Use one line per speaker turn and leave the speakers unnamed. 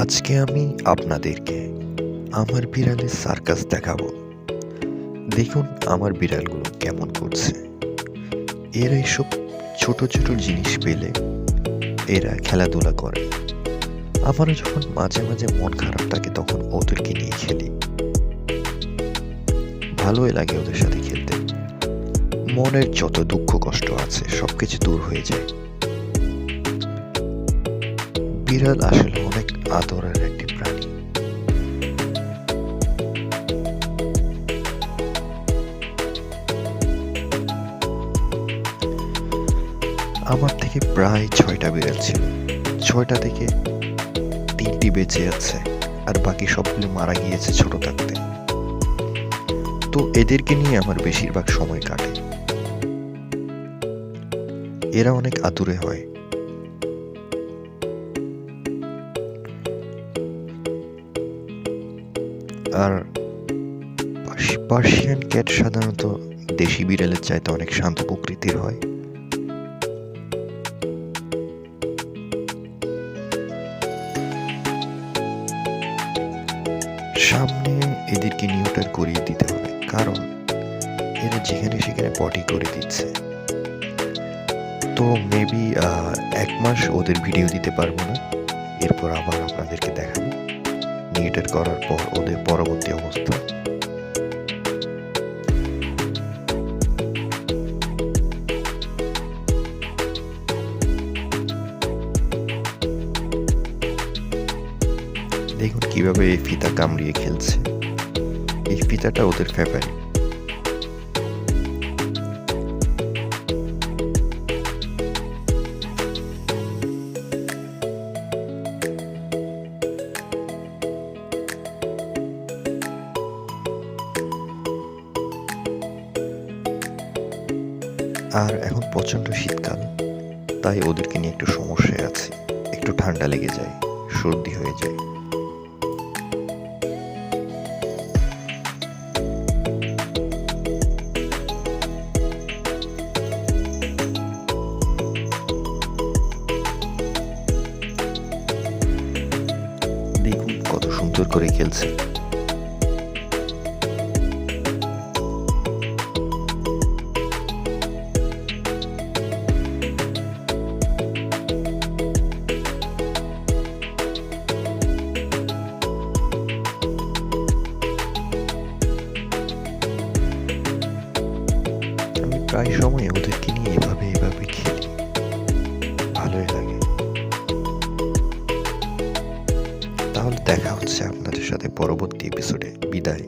আজকে আমি আপনাদেরকে আমার বিড়ালের সার্কাস দেখাবো। দেখুন আমার বিড়ালগুলো কেমন করছে। এরা এসব ছোট ছোট জিনিস পেলে এরা খেলাধুলা করে। আমারও যখন মাঝে মাঝে মন খারাপ থাকে তখন ওদেরকে নিয়ে খেলি। ভালোই লাগে ওদের সাথে খেলতে। মনের যত দুঃখ কষ্ট আছে সবকিছু দূর হয়ে যায়। বিড়াল আসলে অনেক আদরের একটি প্রাণী। আমার থেকে প্রায় 6টা বিড়াল ছিল। 6টা থেকে 3টি বেঁচে আছে, আর বাকি সবগুলো মারা গিয়েছে ছোট থাকতে। তো এদেরকে নিয়ে আমার বেশিরভাগ সময় কাটে। এরা অনেক আতুরে হয়। আর পার্সিয়ান ক্যাট সাধারণত দেশি বিড়ালের চাইতে অনেক শান্ত প্রকৃতির হয়। সামনে এদেরকে নিউটার করিয়ে দিতে হবে, কারণ এরা যেখানে সেখানে পটি করে দিচ্ছে। তো মেবি 1 মাস ওদের ভিডিও দিতে পারবো না। এরপর আবার আপনাদেরকে দেখাবো নিউটার করার পর ওদের পরবর্তী অবস্থা। দেখুন কিভাবে এই ফিতা কামড়িয়ে খেলছে। এই ফিতাটা ওদের ফেভারিট। আর এখন প্রচন্ড শীতকাল, তাই ওদেরকে নিয়ে একটু সমস্যায় আছে। একটু ঠান্ডা লেগে যায়, সর্দি হয়ে যায়। দেখুন কত সুন্দর করে খেলছে। আমি প্রায় সময় ওদেরকে নিয়ে এভাবে খেলি। ভালোই লাগে। তাহলে দেখা হচ্ছে আপনাদের সাথে পরবর্তী এপিসোডে। বিদায়।